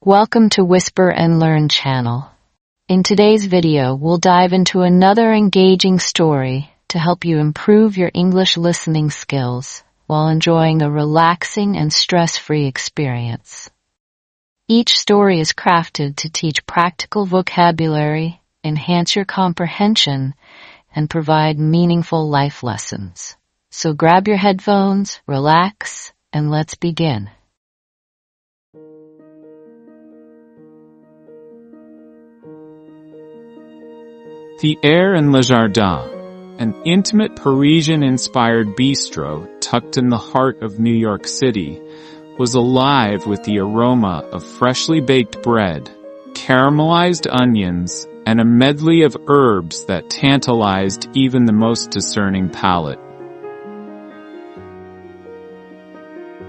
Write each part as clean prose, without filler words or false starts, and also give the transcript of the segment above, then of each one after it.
Welcome to Whisper and Learn channel. In today's video, we'll dive into another engaging story to help you improve your English listening skills while enjoying a relaxing and stress-free experience. Each story is crafted to teach practical vocabulary, enhance your comprehension, and provide meaningful life lessons. So grab your headphones, relax, and let's begin. The Air in Le Jardin, an intimate Parisian-inspired bistro tucked in the heart of New York City, was alive with the aroma of freshly baked bread, caramelized onions, and a medley of herbs that tantalized even the most discerning palate.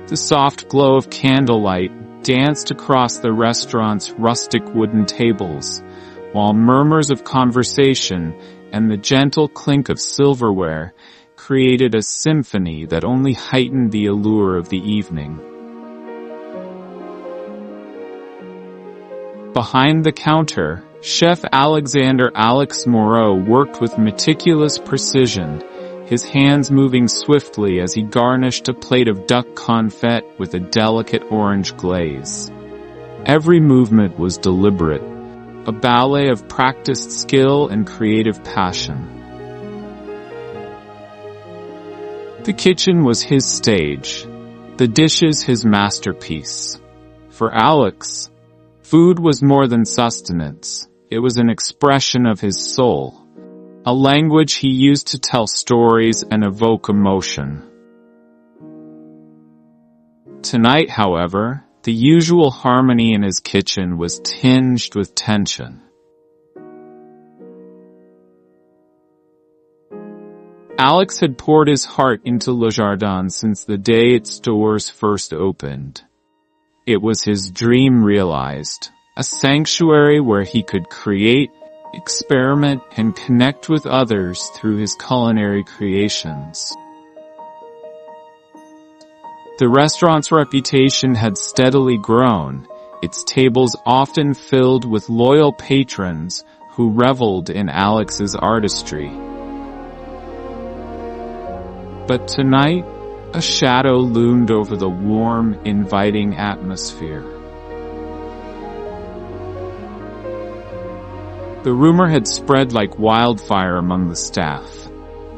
The soft glow of candlelight danced across the restaurant's rustic wooden tables, while murmurs of conversation and the gentle clink of silverware created a symphony that only heightened the allure of the evening. Behind the counter, Chef Alex Moreau worked with meticulous precision, his hands moving swiftly as he garnished a plate of duck confit with a delicate orange glaze. Every movement was deliberate, a ballet of practiced skill and creative passion. The kitchen was his stage, the dishes his masterpiece. For Alex, food was more than sustenance. It was an expression of his soul, a language he used to tell stories and evoke emotion. Tonight, however, the usual harmony in his kitchen was tinged with tension. Alex had poured his heart into Le Jardin since the day its doors first opened. It was his dream realized, a sanctuary where he could create, experiment, and connect with others through his culinary creations. The restaurant's reputation had steadily grown, its tables often filled with loyal patrons who reveled in Alex's artistry. But tonight, a shadow loomed over the warm, inviting atmosphere. The rumor had spread like wildfire among the staff.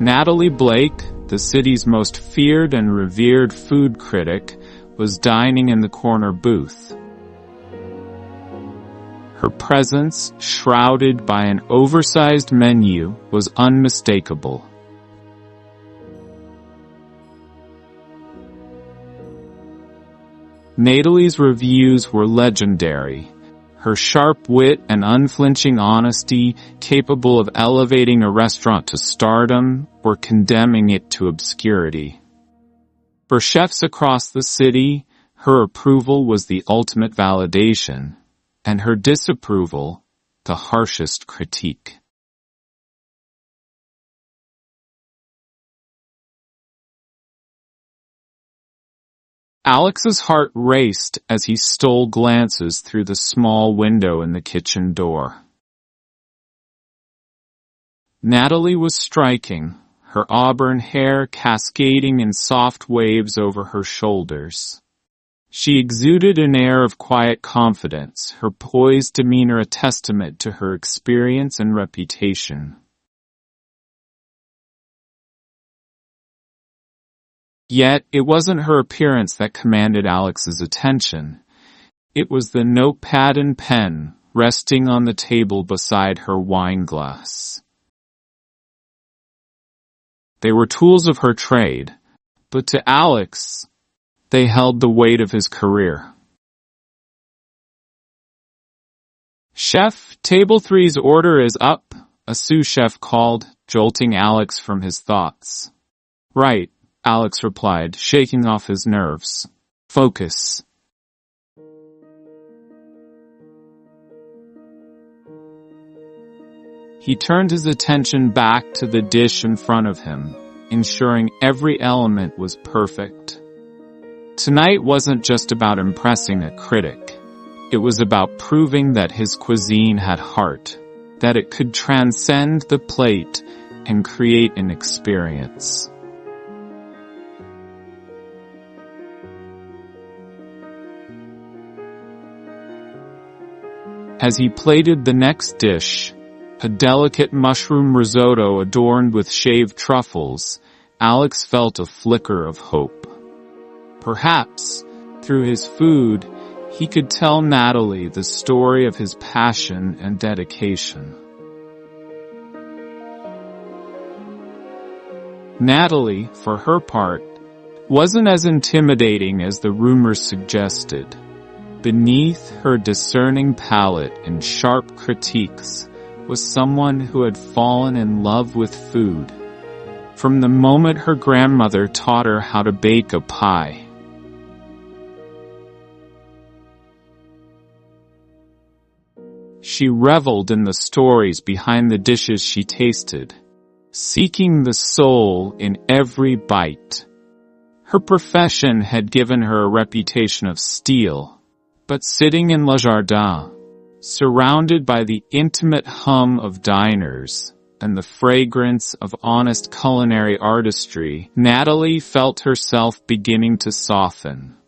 Natalie Blake, the city's most feared and revered food critic, was dining in the corner booth. Her presence, shrouded by an oversized menu, was unmistakable. Natalie's reviews were legendary. Her sharp wit and unflinching honesty capable of elevating a restaurant to stardom or condemning it to obscurity. For chefs across the city, her approval was the ultimate validation, and her disapproval, the harshest critique. Alex's heart raced as he stole glances through the small window in the kitchen door. Natalie was striking, her auburn hair cascading in soft waves over her shoulders. She exuded an air of quiet confidence, her poised demeanor a testament to her experience and reputation. Yet, it wasn't her appearance that commanded Alex's attention. It was the notepad and pen resting on the table beside her wine glass. They were tools of her trade, but to Alex, they held the weight of his career. "Chef, table 3's order is up," a sous chef called, jolting Alex from his thoughts. "Right," Alex replied, shaking off his nerves. "Focus." He turned his attention back to the dish in front of him, ensuring every element was perfect. Tonight wasn't just about impressing a critic. It was about proving that his cuisine had heart, that it could transcend the plate and create an experience. As he plated the next dish, a delicate mushroom risotto adorned with shaved truffles, Alex felt a flicker of hope. Perhaps, through his food, he could tell Natalie the story of his passion and dedication. Natalie, for her part, wasn't as intimidating as the rumors suggested. Beneath her discerning palate and sharp critiques was someone who had fallen in love with food, from the moment her grandmother taught her how to bake a pie. She reveled in the stories behind the dishes she tasted, seeking the soul in every bite. Her profession had given her a reputation of steel, but sitting in Le Jardin, surrounded by the intimate hum of diners and the fragrance of honest culinary artistry, Natalie felt herself beginning to soften.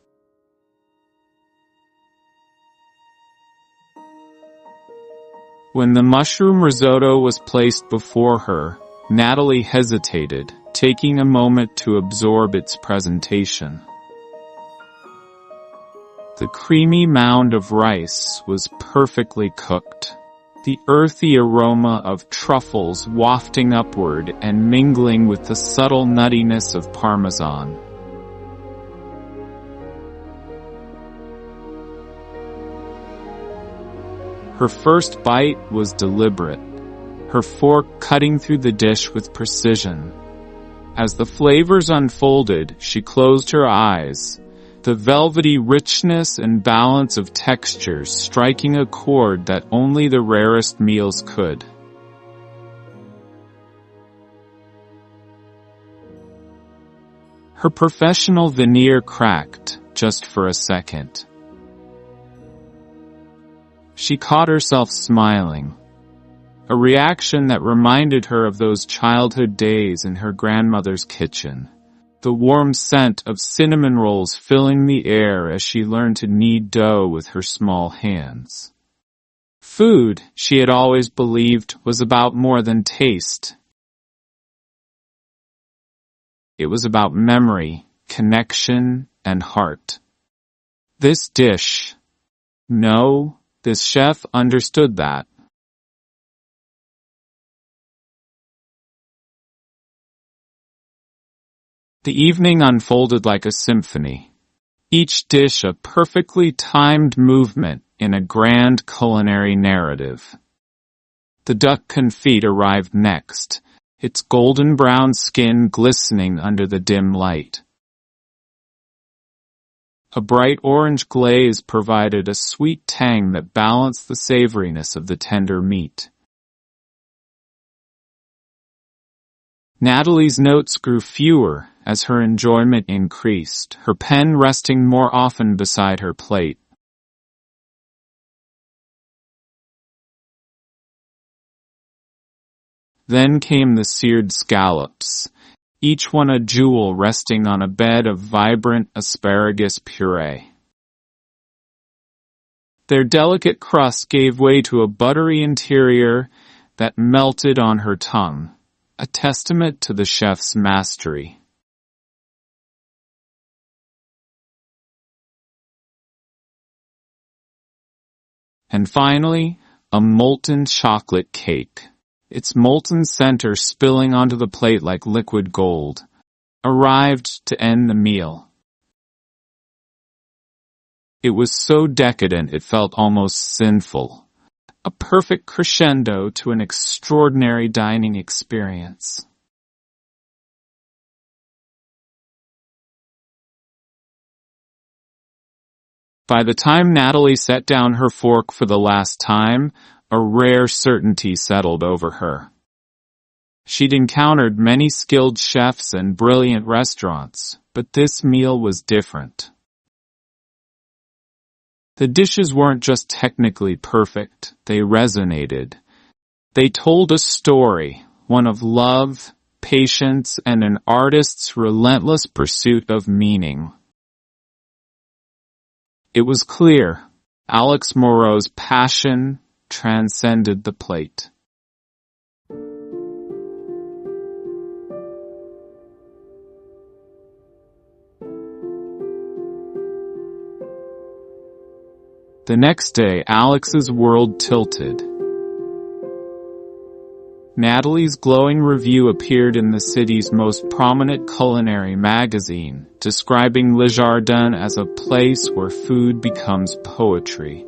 When the mushroom risotto was placed before her, Natalie hesitated, taking a moment to absorb its presentation. The creamy mound of rice was perfectly cooked, the earthy aroma of truffles wafting upward and mingling with the subtle nuttiness of parmesan. Her first bite was deliberate, her fork cutting through the dish with precision. As the flavors unfolded, she closed her eyes, the velvety richness and balance of textures striking a chord that only the rarest meals could. Her professional veneer cracked, just for a second. She caught herself smiling, a reaction that reminded her of those childhood days in her grandmother's kitchen. The warm scent of cinnamon rolls filling the air as she learned to knead dough with her small hands. Food, she had always believed, was about more than taste. It was about memory, connection, and heart. This chef understood that. The evening unfolded like a symphony, each dish a perfectly timed movement in a grand culinary narrative. The duck confit arrived next, its golden brown skin glistening under the dim light. A bright orange glaze provided a sweet tang that balanced the savoriness of the tender meat. Natalie's notes grew fewer as her enjoyment increased, her pen resting more often beside her plate. Then came the seared scallops, each one a jewel resting on a bed of vibrant asparagus puree. Their delicate crust gave way to a buttery interior that melted on her tongue, a testament to the chef's mastery. And finally, a molten chocolate cake, its molten center spilling onto the plate like liquid gold, arrived to end the meal. It was so decadent it felt almost sinful, a perfect crescendo to an extraordinary dining experience. By the time Natalie set down her fork for the last time, a rare certainty settled over her. She'd encountered many skilled chefs and brilliant restaurants, but this meal was different. The dishes weren't just technically perfect, they resonated. They told a story, one of love, patience, and an artist's relentless pursuit of meaning. It was clear, Alex Moreau's passion transcended the plate. The next day, Alex's world tilted. Natalie's glowing review appeared in the city's most prominent culinary magazine, describing Le Jardin as a place where food becomes poetry.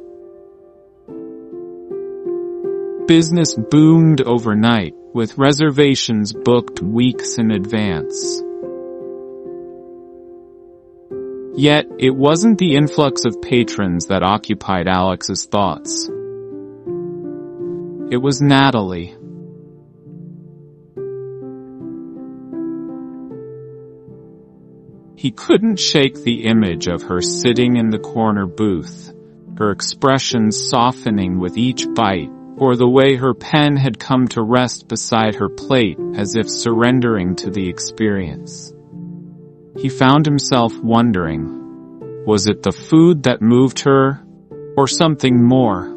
Business boomed overnight, with reservations booked weeks in advance. Yet, it wasn't the influx of patrons that occupied Alex's thoughts. It was Natalie. He couldn't shake the image of her sitting in the corner booth, her expression softening with each bite, or the way her pen had come to rest beside her plate as if surrendering to the experience. He found himself wondering, was it the food that moved her, or something more?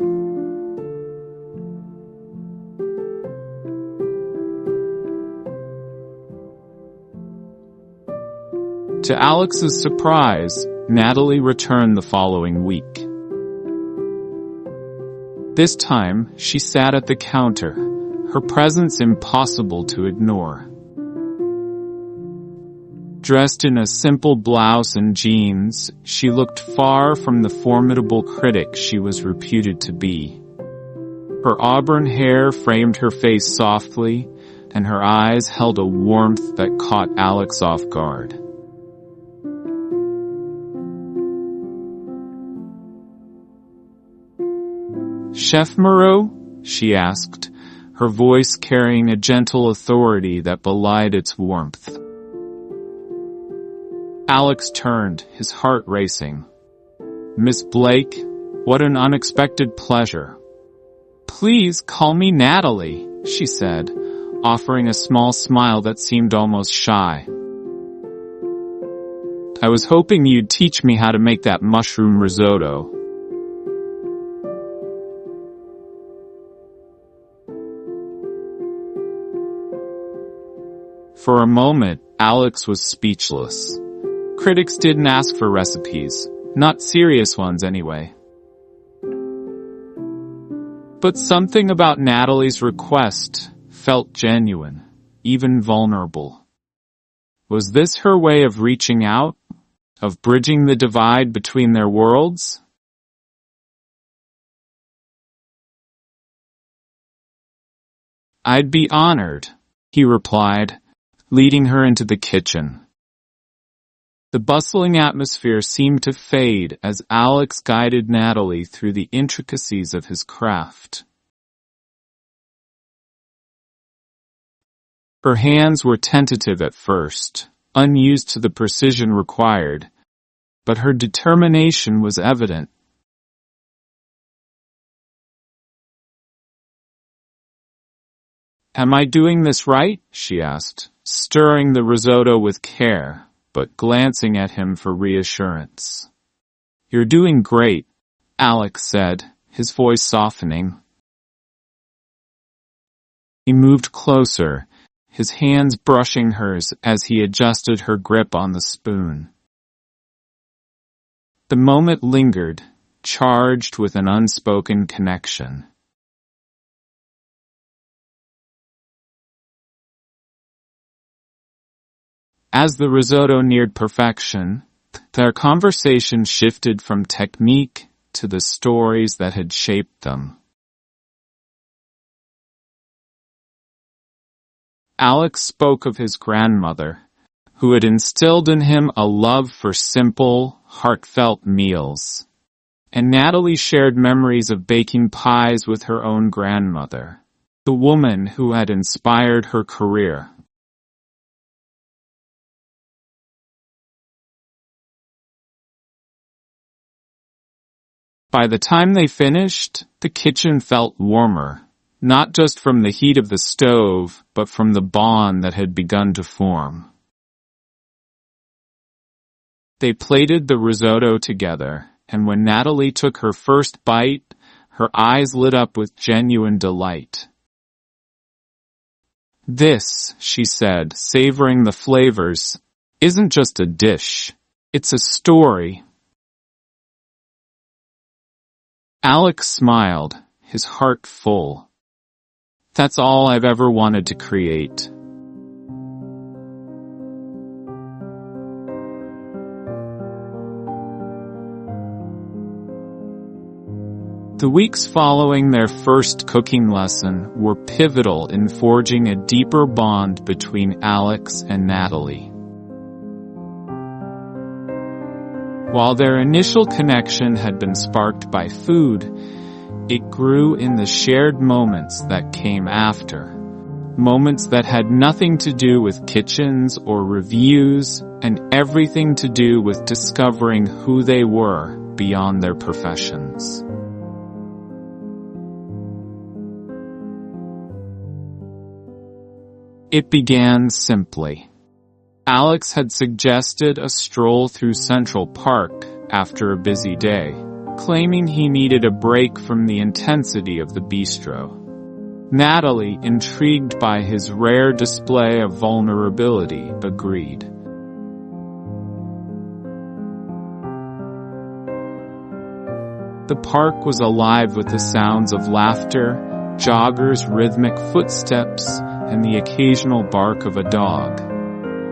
To Alex's surprise, Natalie returned the following week. This time, she sat at the counter, her presence impossible to ignore. Dressed in a simple blouse and jeans, she looked far from the formidable critic she was reputed to be. Her auburn hair framed her face softly, and her eyes held a warmth that caught Alex off guard. "Chef Moreau?" she asked, her voice carrying a gentle authority that belied its warmth. Alex turned, his heart racing. "Miss Blake, what an unexpected pleasure." "Please call me Natalie," she said, offering a small smile that seemed almost shy. "I was hoping you'd teach me how to make that mushroom risotto." For a moment, Alex was speechless. Critics didn't ask for recipes, not serious ones anyway. But something about Natalie's request felt genuine, even vulnerable. Was this her way of reaching out, of bridging the divide between their worlds? "I'd be honored," he replied, leading her into the kitchen. The bustling atmosphere seemed to fade as Alex guided Natalie through the intricacies of his craft. Her hands were tentative at first, unused to the precision required, but her determination was evident. "Am I doing this right?" she asked, stirring the risotto with care, but glancing at him for reassurance. "You're doing great," Alex said, his voice softening. He moved closer, his hands brushing hers as he adjusted her grip on the spoon. The moment lingered, charged with an unspoken connection. As the risotto neared perfection, their conversation shifted from technique to the stories that had shaped them. Alex spoke of his grandmother, who had instilled in him a love for simple, heartfelt meals. And Natalie shared memories of baking pies with her own grandmother, the woman who had inspired her career. By the time they finished, the kitchen felt warmer, not just from the heat of the stove, but from the bond that had begun to form. They plated the risotto together, and when Natalie took her first bite, her eyes lit up with genuine delight. "This," she said, savoring the flavors, "isn't just a dish. It's a story." Alex smiled, his heart full. "That's all I've ever wanted to create." The weeks following their first cooking lesson were pivotal in forging a deeper bond between Alex and Natalie. While their initial connection had been sparked by food, it grew in the shared moments that came after. Moments that had nothing to do with kitchens or reviews, and everything to do with discovering who they were beyond their professions. It began simply. Alex had suggested a stroll through Central Park after a busy day, claiming he needed a break from the intensity of the bistro. Natalie, intrigued by his rare display of vulnerability, agreed. The park was alive with the sounds of laughter, joggers' rhythmic footsteps, and the occasional bark of a dog.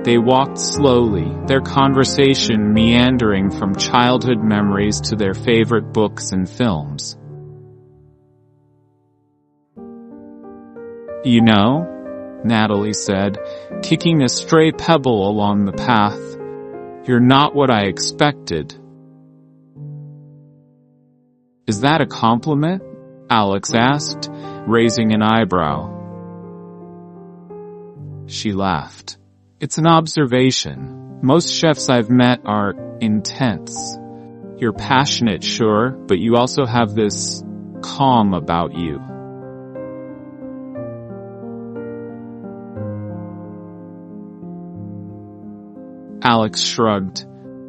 They walked slowly, their conversation meandering from childhood memories to their favorite books and films. "You know," Natalie said, kicking a stray pebble along the path, "you're not what I expected." "Is that a compliment?" Alex asked, raising an eyebrow. She laughed. "It's an observation. Most chefs I've met are intense. You're passionate, sure, but you also have this calm about you." Alex shrugged.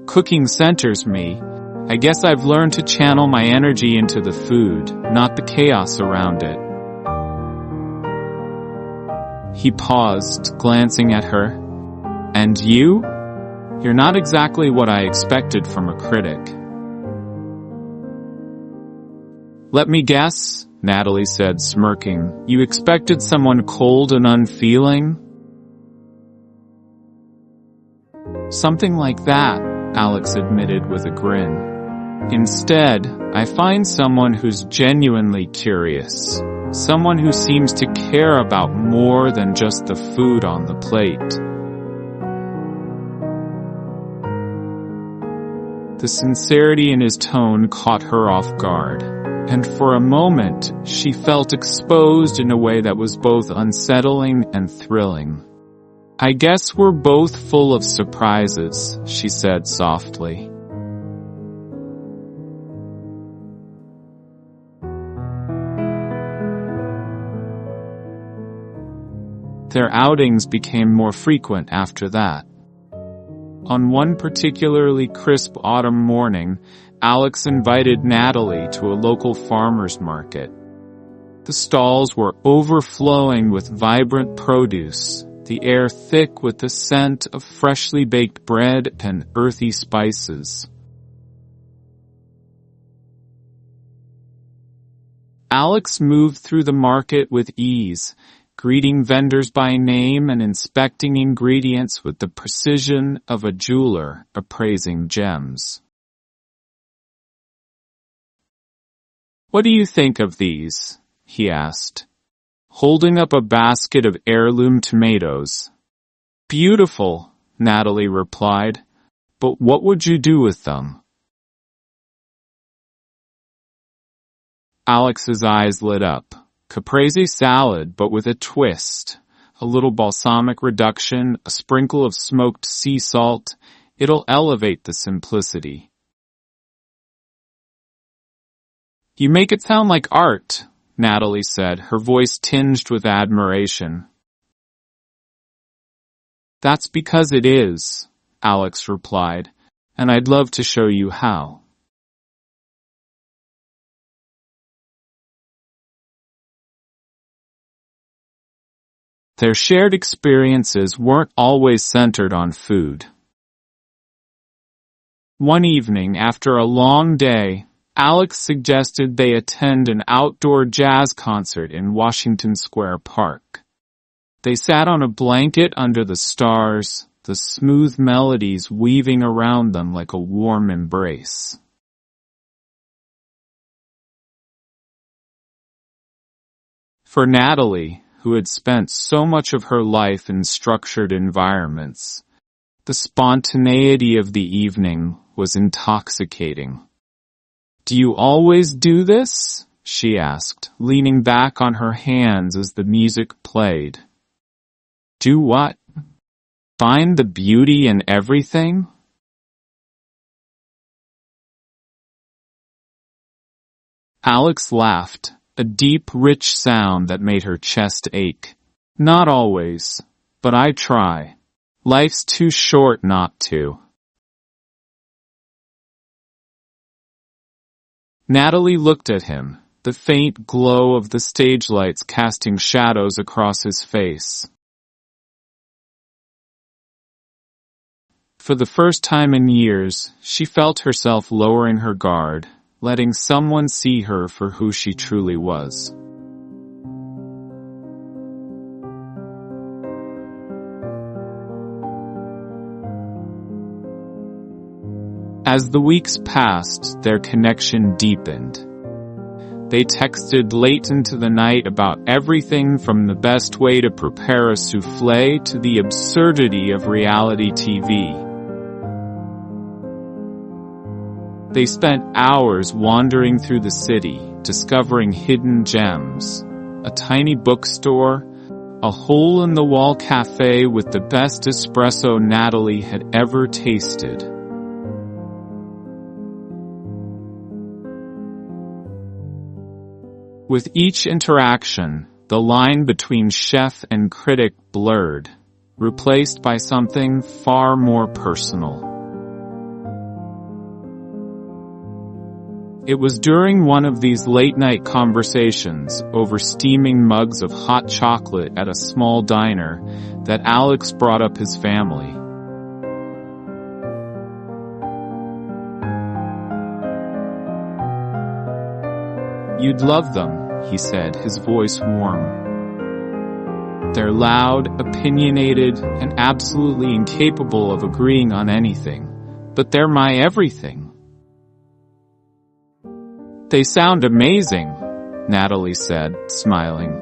"Cooking centers me. I guess I've learned to channel my energy into the food, not the chaos around it." He paused, glancing at her. "And you? You're not exactly what I expected from a critic." "Let me guess," Natalie said, smirking. "You expected someone cold and unfeeling?" "Something like that," Alex admitted with a grin. "Instead, I find someone who's genuinely curious. Someone who seems to care about more than just the food on the plate." The sincerity in his tone caught her off guard, and for a moment, she felt exposed in a way that was both unsettling and thrilling. "I guess we're both full of surprises," she said softly. Their outings became more frequent after that. On one particularly crisp autumn morning, Alex invited Natalie to a local farmer's market. The stalls were overflowing with vibrant produce, the air thick with the scent of freshly baked bread and earthy spices. Alex moved through the market with ease, greeting vendors by name and inspecting ingredients with the precision of a jeweler appraising gems. "What do you think of these?" he asked, holding up a basket of heirloom tomatoes. "Beautiful," Natalie replied, "but what would you do with them?" Alex's eyes lit up. Caprese salad, but with a twist. A little balsamic reduction, a sprinkle of smoked sea salt. It'll elevate the simplicity. You make it sound like art, Natalie said, her voice tinged with admiration. That's because it is, Alex replied, and I'd love to show you how. Their shared experiences weren't always centered on food. One evening, after a long day, Alex suggested they attend an outdoor jazz concert in Washington Square Park. They sat on a blanket under the stars, the smooth melodies weaving around them like a warm embrace. For Natalie, who had spent so much of her life in structured environments, the spontaneity of the evening was intoxicating. "Do you always do this?" she asked, leaning back on her hands as the music played. "Do what? Find the beauty in everything?" Alex laughed, a deep, rich sound that made her chest ache. "Not always, but I try. Life's too short not to." Natalie looked at him, the faint glow of the stage lights casting shadows across his face. For the first time in years, she felt herself lowering her guard, letting someone see her for who she truly was. As the weeks passed, their connection deepened. They texted late into the night about everything from the best way to prepare a soufflé to the absurdity of reality TV. They spent hours wandering through the city, discovering hidden gems, a tiny bookstore, a hole-in-the-wall cafe with the best espresso Natalie had ever tasted. With each interaction, the line between chef and critic blurred, replaced by something far more personal. It was during one of these late-night conversations over steaming mugs of hot chocolate at a small diner that Alex brought up his family. "You'd love them," he said, his voice warm. "They're loud, opinionated, and absolutely incapable of agreeing on anything, but they're my everything." "They sound amazing," Natalie said, smiling.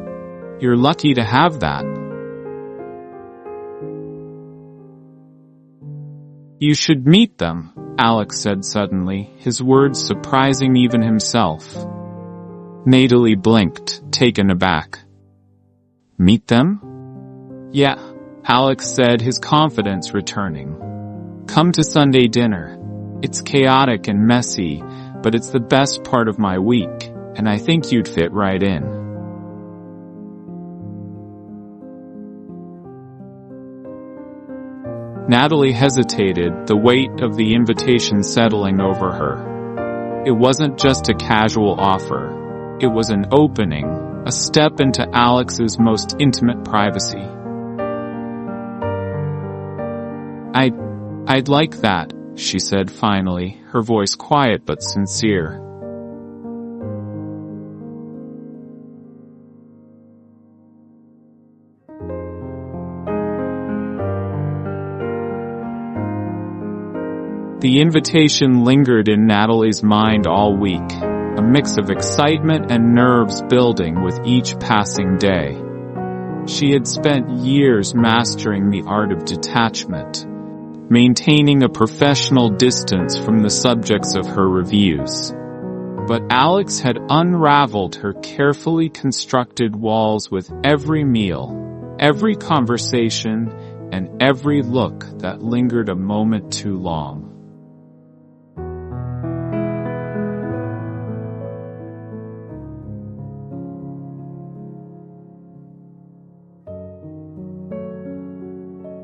"You're lucky to have that." "You should meet them," Alex said suddenly, his words surprising even himself. Natalie blinked, taken aback. "Meet them?" "Yeah," Alex said, his confidence returning. "Come to Sunday dinner. It's chaotic and messy, but it's the best part of my week, and I think you'd fit right in." Natalie hesitated, the weight of the invitation settling over her. It wasn't just a casual offer. It was an opening, a step into Alex's most intimate privacy. I'd like that," she said finally, her voice quiet but sincere. The invitation lingered in Natalie's mind all week, a mix of excitement and nerves building with each passing day. She had spent years mastering the art of detachment, maintaining a professional distance from the subjects of her reviews. But Alex had unraveled her carefully constructed walls with every meal, every conversation, and every look that lingered a moment too long.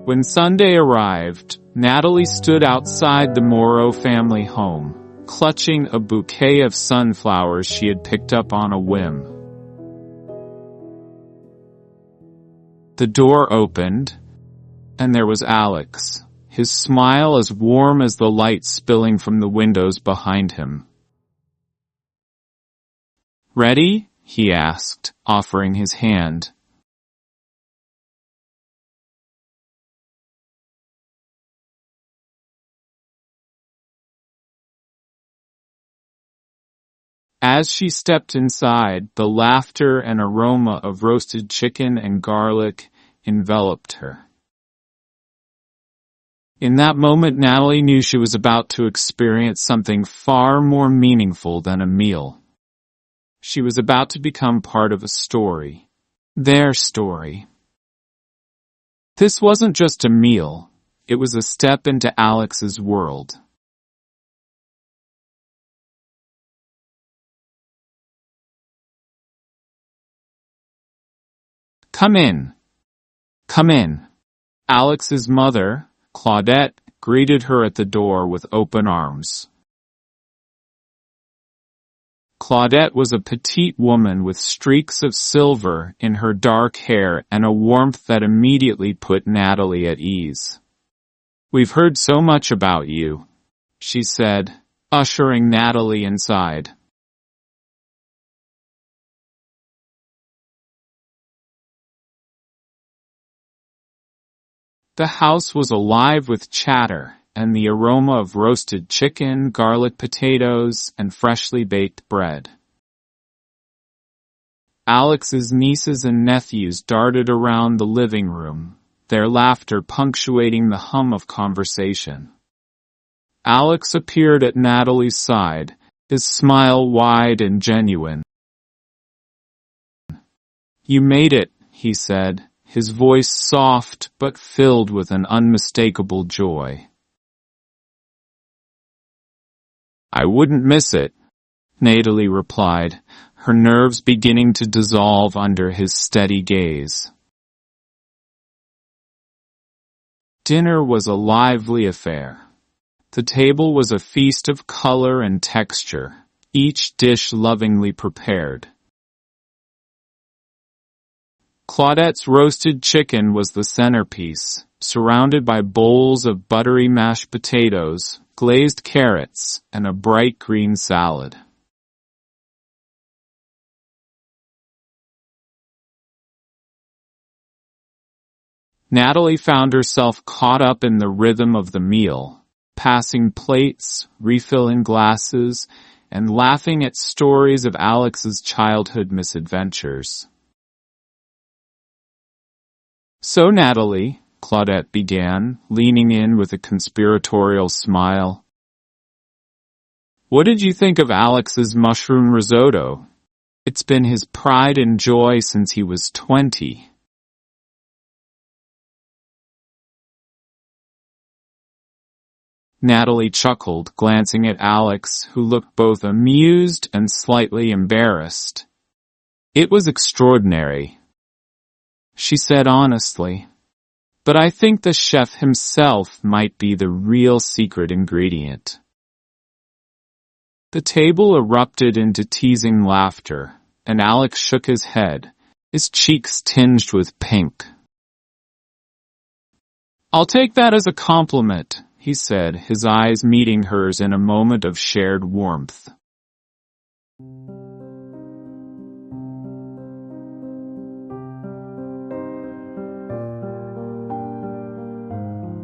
When Sunday arrived, Natalie stood outside the Morrow family home, clutching a bouquet of sunflowers she had picked up on a whim. The door opened, and there was Alex, his smile as warm as the light spilling from the windows behind him. "Ready?" he asked, offering his hand. As she stepped inside, the laughter and aroma of roasted chicken and garlic enveloped her. In that moment, Natalie knew she was about to experience something far more meaningful than a meal. She was about to become part of a story. Their story. This wasn't just a meal. It was a step into Alex's world. "Come in. Come in." Alex's mother, Claudette, greeted her at the door with open arms. Claudette was a petite woman with streaks of silver in her dark hair and a warmth that immediately put Natalie at ease. "We've heard so much about you," she said, ushering Natalie inside. The house was alive with chatter and the aroma of roasted chicken, garlic potatoes, and freshly baked bread. Alex's nieces and nephews darted around the living room, their laughter punctuating the hum of conversation. Alex appeared at Natalie's side, his smile wide and genuine. "You made it," he said, his voice soft but filled with an unmistakable joy. "I wouldn't miss it," Natalie replied, her nerves beginning to dissolve under his steady gaze. Dinner was a lively affair. The table was a feast of color and texture, each dish lovingly prepared. Claudette's roasted chicken was the centerpiece, surrounded by bowls of buttery mashed potatoes, glazed carrots, and a bright green salad. Natalie found herself caught up in the rhythm of the meal, passing plates, refilling glasses, and laughing at stories of Alex's childhood misadventures. "So, Natalie," Claudette began, leaning in with a conspiratorial smile, "what did you think of Alex's mushroom risotto? It's been his pride and joy since he was 20. Natalie chuckled, glancing at Alex, who looked both amused and slightly embarrassed. "It was extraordinary," she said honestly, "but I think the chef himself might be the real secret ingredient." The table erupted into teasing laughter, and Alex shook his head, his cheeks tinged with pink. "I'll take that as a compliment," he said, his eyes meeting hers in a moment of shared warmth.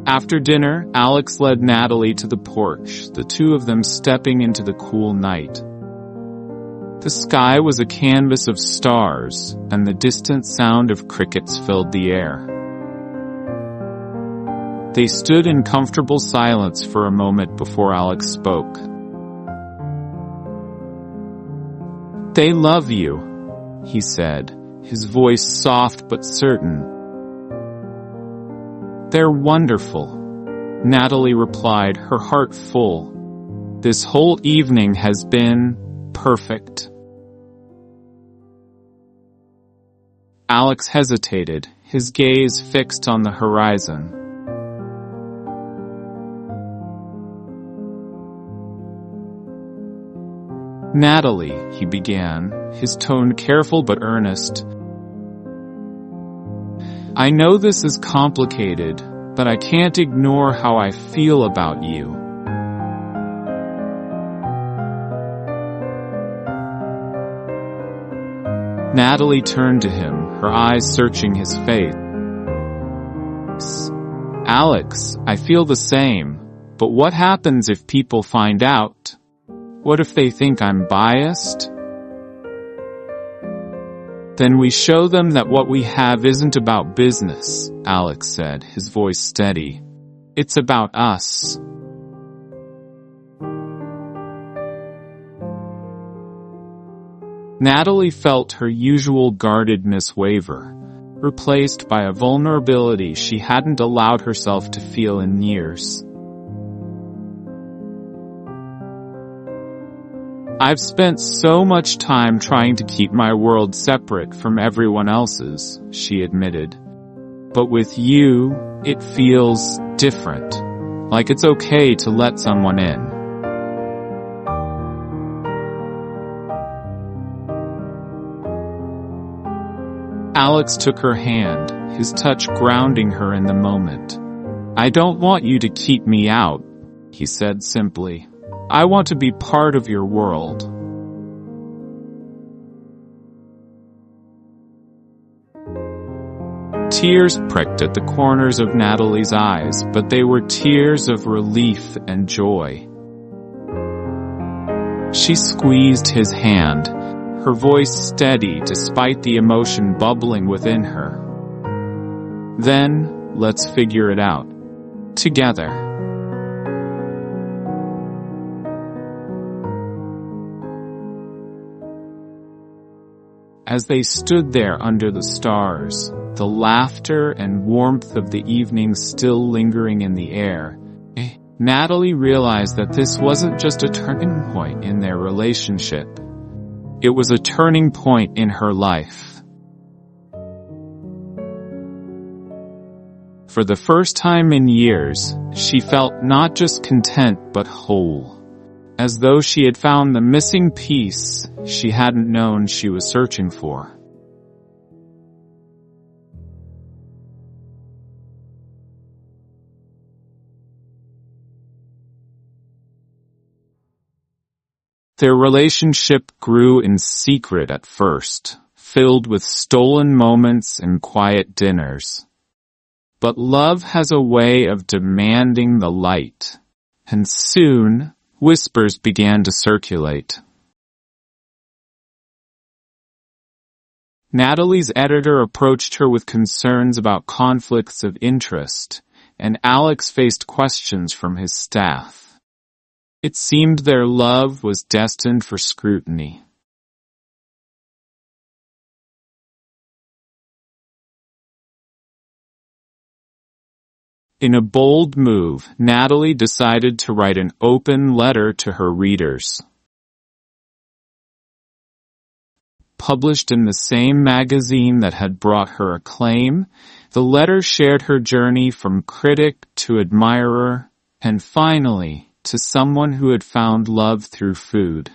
After dinner, Alex led Natalie to the porch, the two of them stepping into the cool night. The sky was a canvas of stars, and the distant sound of crickets filled the air. They stood in comfortable silence for a moment before Alex spoke. "They love you," he said, his voice soft but certain. "They're wonderful," Natalie replied, her heart full. "This whole evening has been perfect." Alex hesitated, his gaze fixed on the horizon. "Natalie," he began, his tone careful but earnest. "I know this is complicated, but I can't ignore how I feel about you." Natalie turned to him, her eyes searching his face. "Alex, I feel the same, but what happens if people find out? What if they think I'm biased?" "Then we show them that what we have isn't about business," Alex said, his voice steady. "It's about us." Natalie felt her usual guardedness waver, replaced by a vulnerability she hadn't allowed herself to feel in years. "I've spent so much time trying to keep my world separate from everyone else's," she admitted. "But with you, it feels different, like it's okay to let someone in." Alex took her hand, his touch grounding her in the moment. "I don't want you to keep me out," he said simply. "I want to be part of your world." Tears pricked at the corners of Natalie's eyes, but they were tears of relief and joy. She squeezed his hand, her voice steady despite the emotion bubbling within her. "Then, let's figure it out. Together." As they stood there under the stars, the laughter and warmth of the evening still lingering in the air, Natalie realized that this wasn't just a turning point in their relationship. It was a turning point in her life. For the first time in years, she felt not just content but whole, as though she had found the missing piece she hadn't known she was searching for. Their relationship grew in secret at first, filled with stolen moments and quiet dinners. But love has a way of demanding the light, and soon whispers began to circulate. Natalie's editor approached her with concerns about conflicts of interest, and Alex faced questions from his staff. It seemed their love was destined for scrutiny. In a bold move, Natalie decided to write an open letter to her readers. Published in the same magazine that had brought her acclaim, the letter shared her journey from critic to admirer, and finally, to someone who had found love through food.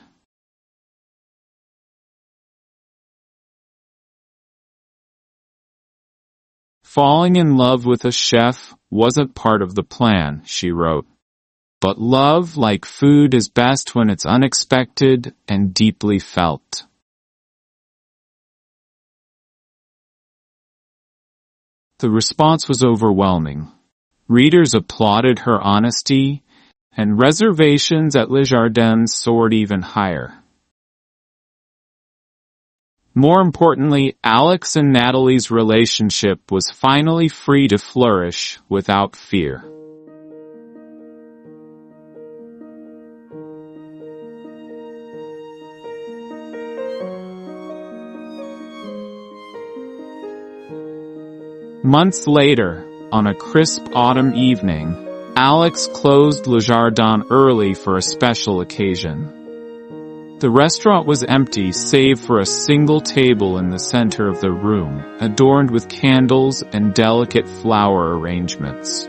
Falling in love with a chef wasn't part of the plan, she wrote. But love, like food, is best when it's unexpected and deeply felt. The response was overwhelming. Readers applauded her honesty, and reservations at Le Jardin soared even higher. More importantly, Alex and Natalie's relationship was finally free to flourish without fear. Months later, on a crisp autumn evening, Alex closed Le Jardin early for a special occasion. The restaurant was empty save for a single table in the center of the room, adorned with candles and delicate flower arrangements.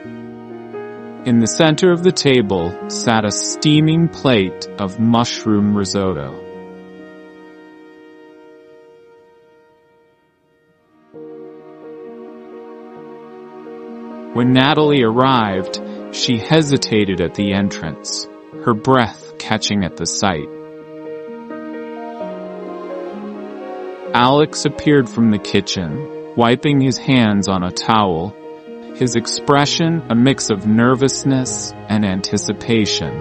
In the center of the table sat a steaming plate of mushroom risotto. When Natalie arrived, she hesitated at the entrance, her breath catching at the sight. Alex appeared from the kitchen, wiping his hands on a towel, his expression a mix of nervousness and anticipation.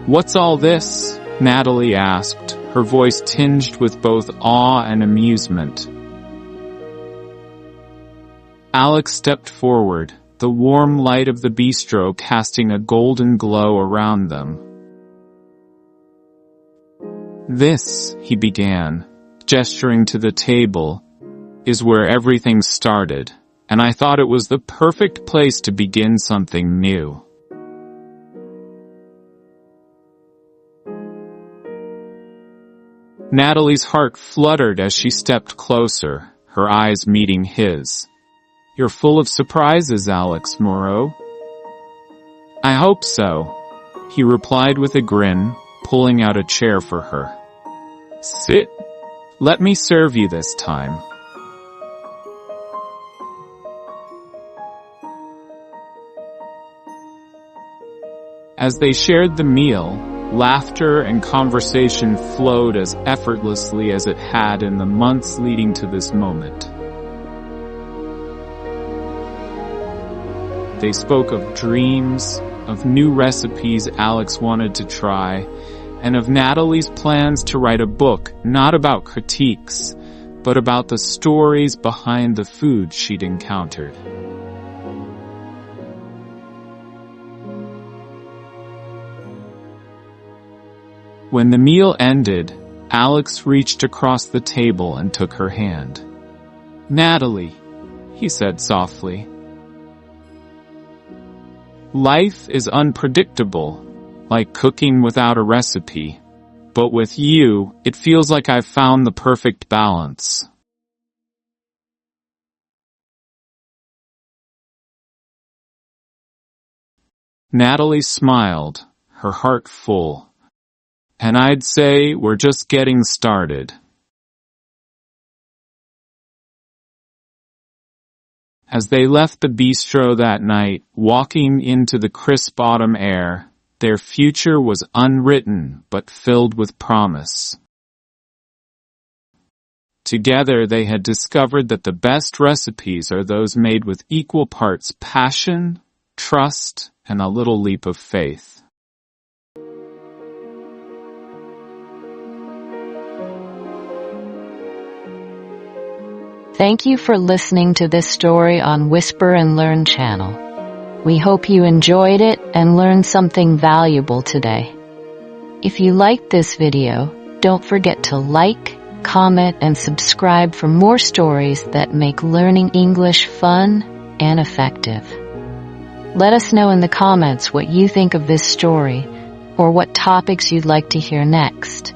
"What's all this?" Natalie asked, her voice tinged with both awe and amusement. Alex stepped forward, the warm light of the bistro casting a golden glow around them. "This," he began, gesturing to the table, "is where everything started, and I thought it was the perfect place to begin something new." Natalie's heart fluttered as she stepped closer, her eyes meeting his. "You're full of surprises, Alex Moreau." "I hope so," he replied with a grin, pulling out a chair for her. "Sit. Let me serve you this time." As they shared the meal, laughter and conversation flowed as effortlessly as it had in the months leading to this moment. They spoke of dreams, of new recipes Alex wanted to try, and of Natalie's plans to write a book not about critiques, but about the stories behind the food she'd encountered. When the meal ended, Alex reached across the table and took her hand. "Natalie," he said softly, "life is unpredictable, like cooking without a recipe, but with you, it feels like I've found the perfect balance." Natalie smiled, her heart full. "And I'd say we're just getting started." As they left the bistro that night, walking into the crisp autumn air, their future was unwritten but filled with promise. Together they had discovered that the best recipes are those made with equal parts passion, trust, and a little leap of faith. Thank you for listening to this story on Whisper and Learn channel. We hope you enjoyed it and learned something valuable today. If you liked this video, don't forget to like, comment, and subscribe for more stories that make learning English fun and effective. Let us know in the comments what you think of this story or what topics you'd like to hear next.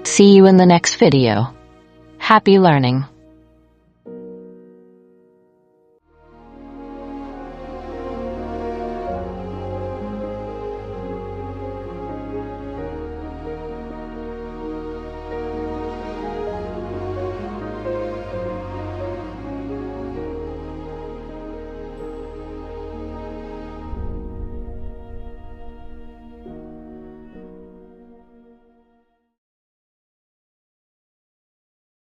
See you in the next video. Happy learning!